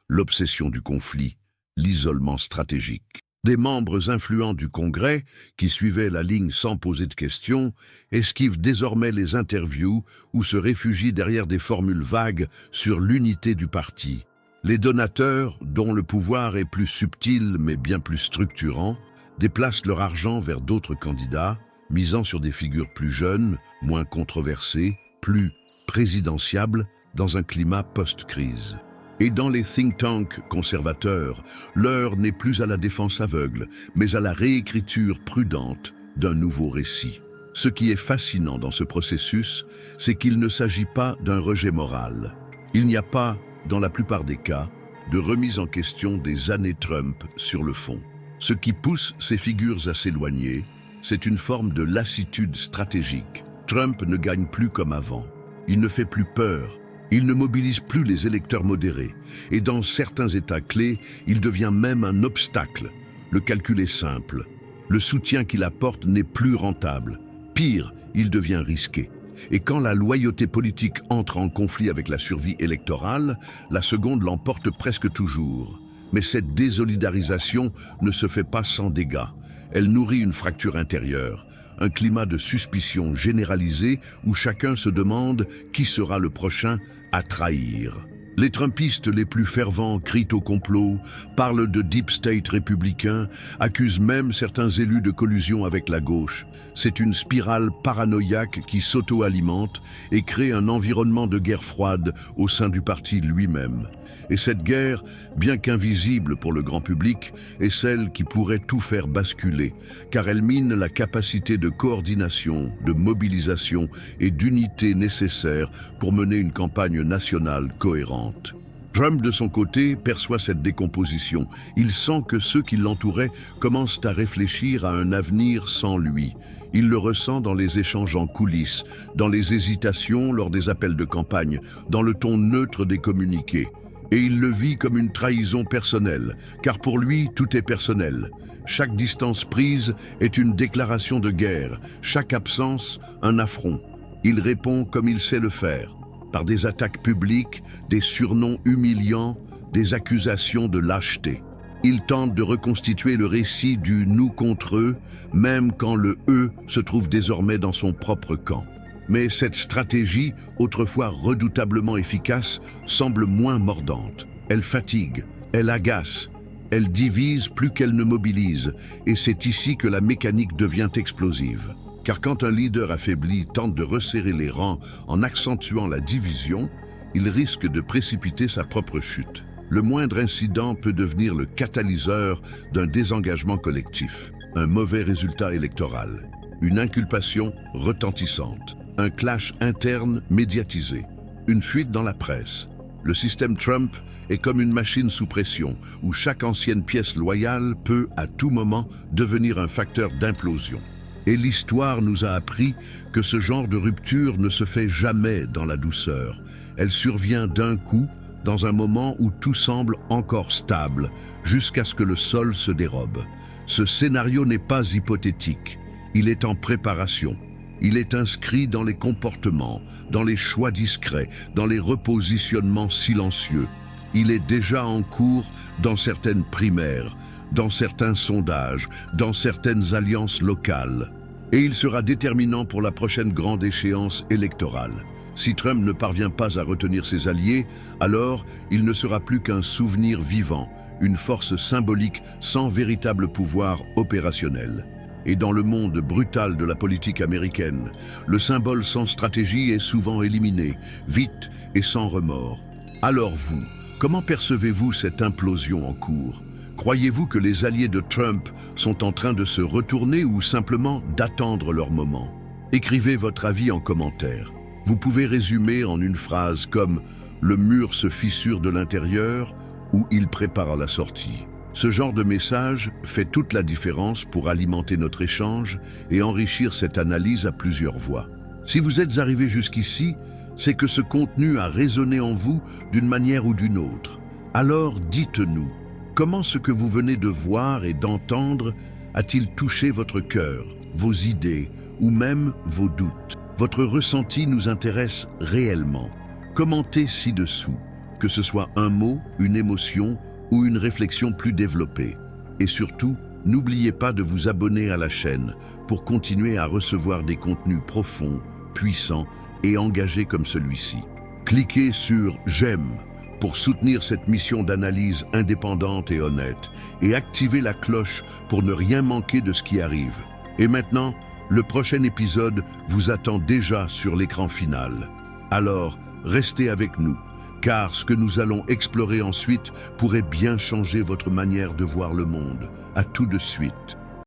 l'obsession du conflit, l'isolement stratégique. Des membres influents du Congrès, qui suivaient la ligne sans poser de questions, esquivent désormais les interviews ou se réfugient derrière des formules vagues sur l'unité du parti. Les donateurs, dont le pouvoir est plus subtil mais bien plus structurant, déplacent leur argent vers d'autres candidats, misant sur des figures plus jeunes, moins controversées, plus présidentiables, dans un climat post-crise. Et dans les think tanks conservateurs, l'heure n'est plus à la défense aveugle, mais à la réécriture prudente d'un nouveau récit. Ce qui est fascinant dans ce processus, c'est qu'il ne s'agit pas d'un rejet moral. Il n'y a pas, dans la plupart des cas, de remise en question des années Trump sur le fond. Ce qui pousse ces figures à s'éloigner, c'est une forme de lassitude stratégique. Trump ne gagne plus comme avant. Il ne fait plus peur. Il ne mobilise plus les électeurs modérés, et dans certains États clés, il devient même un obstacle. Le calcul est simple. Le soutien qu'il apporte n'est plus rentable. Pire, il devient risqué. Et quand la loyauté politique entre en conflit avec la survie électorale, la seconde l'emporte presque toujours. Mais cette désolidarisation ne se fait pas sans dégâts. Elle nourrit une fracture intérieure. Un climat de suspicion généralisée où chacun se demande qui sera le prochain à trahir. Les Trumpistes les plus fervents crient au complot, parlent de deep state républicain, accusent même certains élus de collusion avec la gauche. C'est une spirale paranoïaque qui s'auto-alimente et crée un environnement de guerre froide au sein du parti lui-même. Et cette guerre, bien qu'invisible pour le grand public, est celle qui pourrait tout faire basculer, car elle mine la capacité de coordination, de mobilisation et d'unité nécessaire pour mener une campagne nationale cohérente. Trump, de son côté, perçoit cette décomposition. Il sent que ceux qui l'entouraient commencent à réfléchir à un avenir sans lui. Il le ressent dans les échanges en coulisses, dans les hésitations lors des appels de campagne, dans le ton neutre des communiqués. Et il le vit comme une trahison personnelle, car pour lui, tout est personnel. Chaque distance prise est une déclaration de guerre, chaque absence, un affront. Il répond comme il sait le faire, par des attaques publiques, des surnoms humiliants, des accusations de lâcheté. Il tente de reconstituer le récit du « nous contre eux », même quand le « eux » se trouve désormais dans son propre camp. Mais cette stratégie, autrefois redoutablement efficace, semble moins mordante. Elle fatigue, elle agace, elle divise plus qu'elle ne mobilise, et c'est ici que la mécanique devient explosive. Car quand un leader affaibli tente de resserrer les rangs en accentuant la division, il risque de précipiter sa propre chute. Le moindre incident peut devenir le catalyseur d'un désengagement collectif, un mauvais résultat électoral, une inculpation retentissante, un clash interne médiatisé, une fuite dans la presse. Le système Trump est comme une machine sous pression, où chaque ancienne pièce loyale peut, à tout moment, devenir un facteur d'implosion. Et l'histoire nous a appris que ce genre de rupture ne se fait jamais dans la douceur. Elle survient d'un coup, dans un moment où tout semble encore stable, jusqu'à ce que le sol se dérobe. Ce scénario n'est pas hypothétique, il est en préparation. Il est inscrit dans les comportements, dans les choix discrets, dans les repositionnements silencieux. Il est déjà en cours dans certaines primaires, dans certains sondages, dans certaines alliances locales. Et il sera déterminant pour la prochaine grande échéance électorale. Si Trump ne parvient pas à retenir ses alliés, alors il ne sera plus qu'un souvenir vivant, une force symbolique sans véritable pouvoir opérationnel. Et dans le monde brutal de la politique américaine, le symbole sans stratégie est souvent éliminé, vite et sans remords. Alors vous, Comment percevez-vous cette implosion en cours? Croyez-vous que les alliés de Trump sont en train de se retourner ou simplement d'attendre leur moment? Écrivez votre avis en commentaire. Vous pouvez résumer en une phrase comme « Le mur se fissure de l'intérieur » ou « Il prépare la sortie ». Ce genre de message fait toute la différence pour alimenter notre échange et enrichir cette analyse à plusieurs voix. Si vous êtes arrivé jusqu'ici, c'est que ce contenu a résonné en vous d'une manière ou d'une autre. Alors dites-nous, comment ce que vous venez de voir et d'entendre a-t-il touché votre cœur, vos idées ou même vos doutes? Votre ressenti nous intéresse réellement. Commentez ci-dessous, que ce soit un mot, une émotion ou une réflexion plus développée. Et surtout, n'oubliez pas de vous abonner à la chaîne pour continuer à recevoir des contenus profonds, puissants et engagés comme celui-ci. Cliquez sur « J'aime » pour soutenir cette mission d'analyse indépendante et honnête et activez la cloche pour ne rien manquer de ce qui arrive. Et maintenant, le prochain épisode vous attend déjà sur l'écran final. Alors, restez avec nous, car ce que nous allons explorer ensuite pourrait bien changer votre manière de voir le monde. À tout de suite.